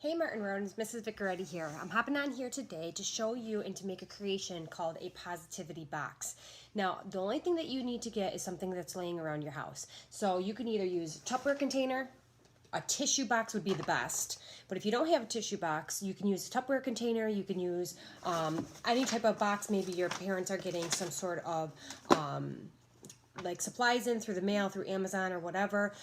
Hey Martin Roans, Mrs. Vicaretti here. I'm hopping on here today to show you and to make a creation called a positivity box. Now, the only thing that you need to get is something that's laying around your house. So you can either use a Tupperware container, a tissue box would be the best. But if you don't have a tissue box, you can use a Tupperware container, you can use any type of box. Maybe your parents are getting some sort of like supplies in through the mail, through Amazon or whatever.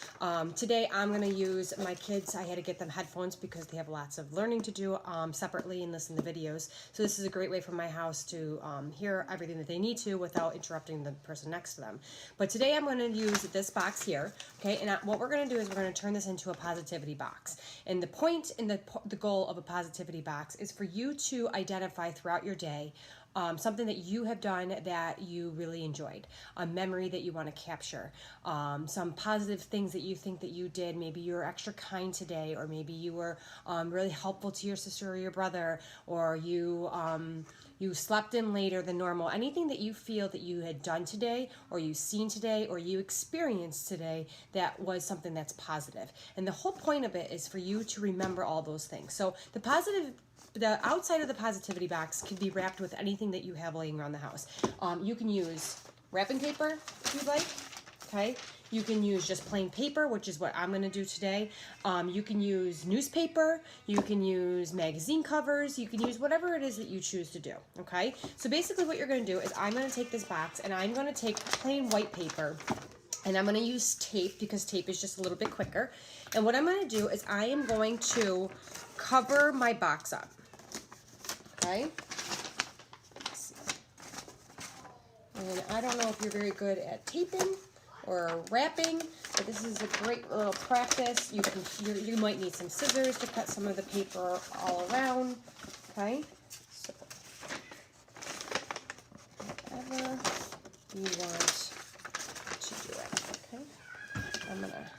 Today I'm going to use my kids. I had to get them headphones because they have lots of learning to do separately and listen to videos. So this is a great way from my house to hear everything that they need to without interrupting the person next to them. But today I'm going to use this box here, okay? And what we're going to do is we're going to turn this into a positivity box. And the point and the goal of a positivity box is for you to identify throughout your day something that you have done that you really enjoyed, a memory that you want to capture, some positive things that you think that you did. Maybe you were extra kind today, or maybe you were really helpful to your sister or your brother, or you slept in later than normal. Anything that you feel that you had done today, or you've seen today, or you experienced today that was something that's positive. And the whole point of it is for you to remember all those things. So the outside of the positivity box can be wrapped with anything that you have laying around the house. You can use wrapping paper if you'd like, okay? You can use just plain paper, which is what I'm gonna do today. You can use newspaper, you can use magazine covers, you can use whatever it is that you choose to do, okay? So basically what you're gonna do is I'm gonna take this box and I'm gonna take plain white paper and I'm gonna use tape because tape is just a little bit quicker. And what I'm gonna do is I am going to cover my box up. Okay. And I don't know if you're very good at taping or wrapping, but this is a great little practice. You might need some scissors to cut some of the paper all around. Okay. So whatever you want to do it. Okay. I'm gonna.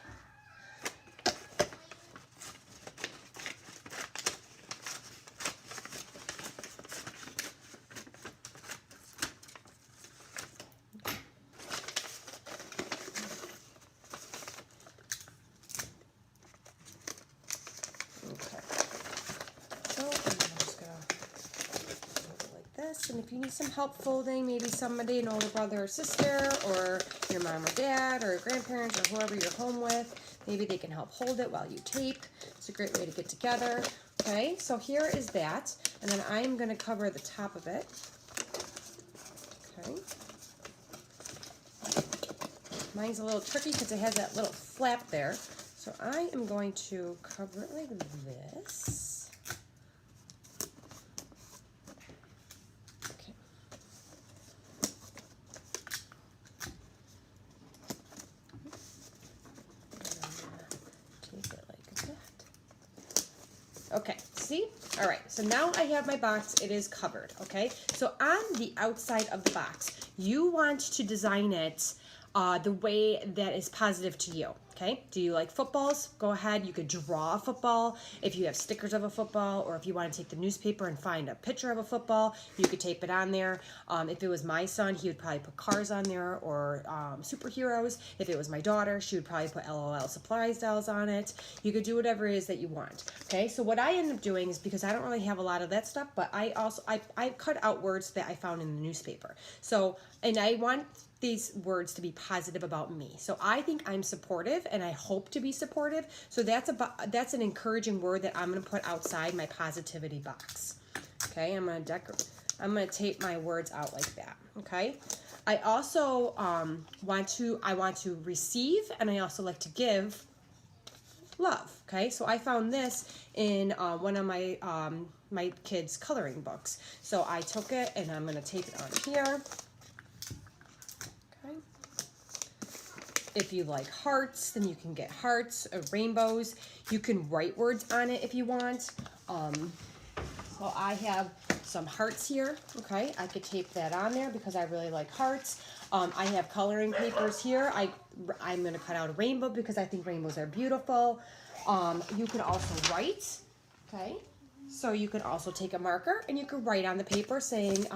And if you need some help folding, maybe somebody, an older brother or sister, or your mom or dad, or grandparents, or whoever you're home with, maybe they can help hold it while you tape. It's a great way to get together. Okay, so here is that, and then I'm going to cover the top of it. Okay. Mine's a little tricky because it has that little flap there. So I am going to cover it like this. Okay, see? All right, so now I have my box. It is covered, okay? So on the outside of the box, you want to design it the way that is positive to you, okay? Do you like footballs? Go ahead. You could draw a football. If you have stickers of a football, or if you want to take the newspaper and find a picture of a football, you could tape it on there. If it was my son, he would probably put cars on there, or superheroes. If it was my daughter, she would probably put LOL Supplies dolls on it. You could do whatever it is that you want, okay? So what I end up doing is, because I don't really have a lot of that stuff, but I cut out words that I found in the newspaper. So, and I want these words to be positive about me. So I think I'm supportive, and I hope to be supportive. So that's an encouraging word that I'm going to put outside my positivity box. Okay, I'm going to tape my words out like that. Okay. I also want to receive, and I also like to give love. Okay, so I found this in one of my my kids' coloring books. So I took it and I'm going to tape it on here. If you like hearts, then you can get hearts or rainbows. You can write words on it if you want. Well, I have some hearts here. Okay, I could tape that on there because I really like hearts. I have coloring papers here. I'm going to cut out a rainbow because I think rainbows are beautiful. You can also write. Okay, so you can also take a marker and you can write on the paper saying,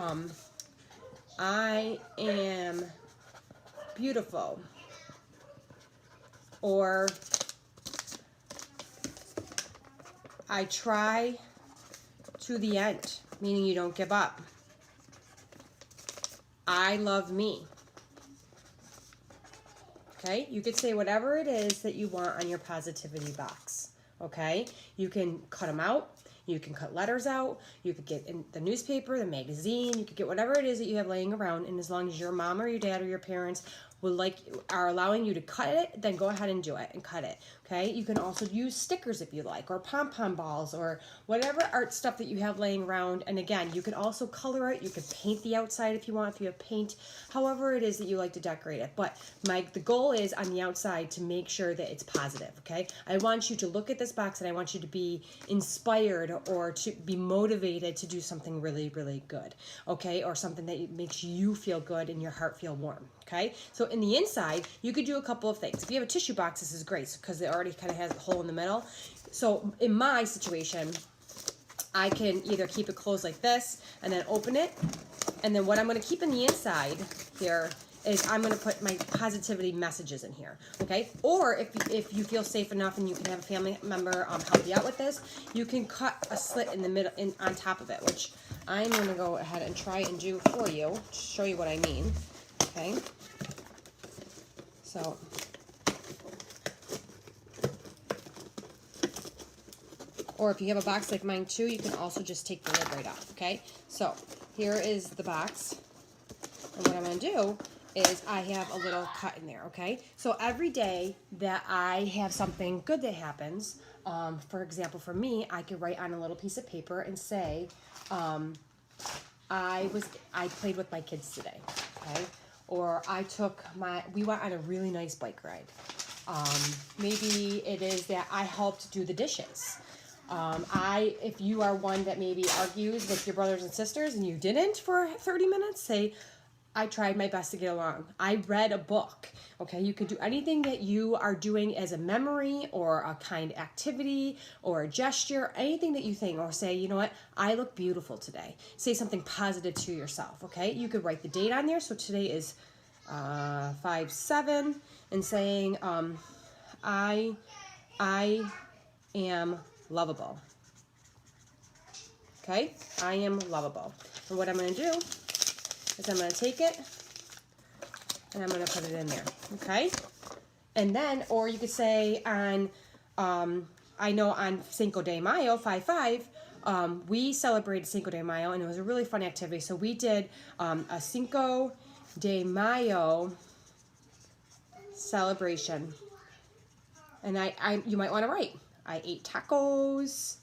I am beautiful. Or I try to the end, meaning you don't give up. I love me. Okay, you could say whatever it is that you want on your positivity box. Okay, you can cut them out. You can cut letters out. You could get in the newspaper, the magazine. You could get whatever it is that you have laying around. And as long as your mom or your dad or your parents are allowing you to cut it, then go ahead and do it and cut it. Okay. You can also use stickers if you like, or pom-pom balls, or whatever art stuff that you have laying around. And again, you can also color it. You can paint the outside if you want, if you have paint, however it is that you like to decorate it. But the goal is on the outside to make sure that it's positive. Okay. I want you to look at this box and I want you to be inspired or to be motivated to do something really, really good. Okay. Or something that makes you feel good and your heart feel warm. Okay. So in the inside, you could do a couple of things. If you have a tissue box, this is great because it already kind of has a hole in the middle. So in my situation, I can either keep it closed like this and then open it. And then what I'm going to keep in the inside here is I'm going to put my positivity messages in here. Okay. Or if you feel safe enough and you can have a family member help you out with this, you can cut a slit in the middle on top of it, which I'm going to go ahead and try and do for you to show you what I mean. Okay. So or if you have a box like mine too, you can also just take the lid right off. Okay. So here is the box. And what I'm going to do is I have a little cut in there. Okay. So every day that I have something good that happens, for example, for me, I could write on a little piece of paper and say, I played with my kids today. Okay. Or we went on a really nice bike ride. Maybe it is that I helped do the dishes. If you are one that maybe argues with your brothers and sisters and you didn't for 30 minutes, say, I tried my best to get along. I read a book. Okay, you could do anything that you are doing as a memory or a kind activity or a gesture, anything that you think, or say, you know what, I look beautiful today. Say something positive to yourself. Okay, you could write the date on there. So today is 5/7, and saying, I am lovable. Okay, I am lovable. And what I'm going to do is I'm going to take it and I'm going to put it in there. Okay, and then, or you could say on, I know on Cinco de Mayo, 5/5, we celebrated Cinco de Mayo, and it was a really fun activity. So we did a Cinco de Mayo celebration, and you might want to write, I ate tacos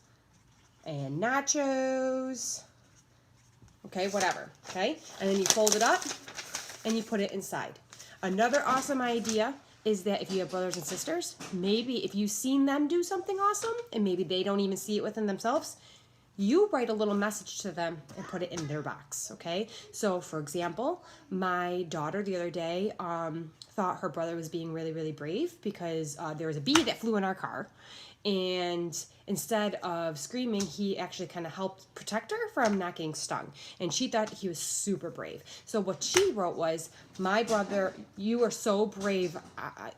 and nachos. Okay, whatever. Okay, and then you fold it up and you put it inside. Another awesome idea is that if you have brothers and sisters, maybe if you've seen them do something awesome and maybe they don't even see it within themselves, you write a little message to them and put it in their box. Okay, so for example, my daughter the other day thought her brother was being really, really brave because there was a bee that flew in our car. And instead of screaming, he actually kind of helped protect her from not getting stung. And she thought he was super brave. So what she wrote was, my brother, you are so brave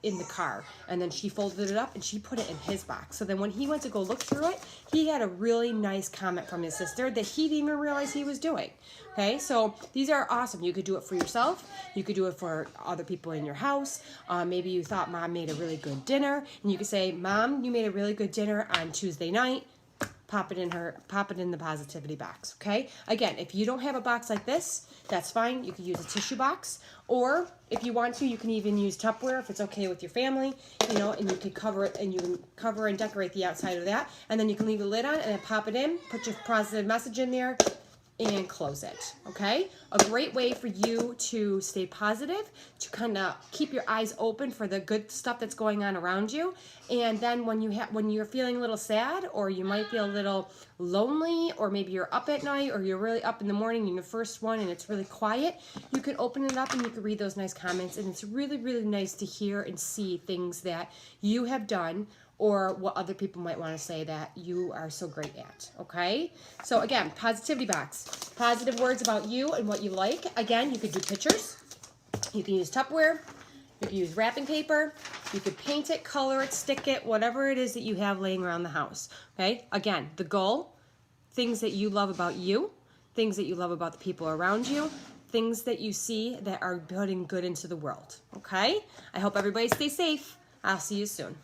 in the car. And then she folded it up and she put it in his box. So then when he went to go look through it, he had a really nice comment from his sister that he didn't even realize he was doing. Okay, so these are awesome. You could do it for yourself. You could do it for other people in your house. Maybe you thought mom made a really good dinner, and you could say, Mom, you made a really good dinner on Tuesday night. Pop it in the positivity box. Okay. Again, if you don't have a box like this, that's fine. You could use a tissue box, or if you want to, you can even use Tupperware if it's okay with your family. You know, and you can cover it, and you can cover and decorate the outside of that, and then you can leave the lid on and then pop it in. Put your positive message in there and close it. Okay, a great way for you to stay positive, to kind of keep your eyes open for the good stuff that's going on around you. And then when you're feeling a little sad, or you might feel a little lonely, or maybe you're up at night, or you're really up in the morning and you're the first one and it's really quiet, you can open it up and you can read those nice comments. And it's really, really nice to hear and see things that you have done, or what other people might want to say that you are so great at. Okay, so again, positivity box, positive words about you and what you like. Again, you could do pictures, you can use Tupperware, you can use wrapping paper, You could paint it, color it, stick it, whatever it is that you have laying around the house. Okay? Again, the goal, things that you love about you, things that you love about the people around you, things that you see that are putting good into the world. Okay? I hope everybody stays safe. I'll see you soon.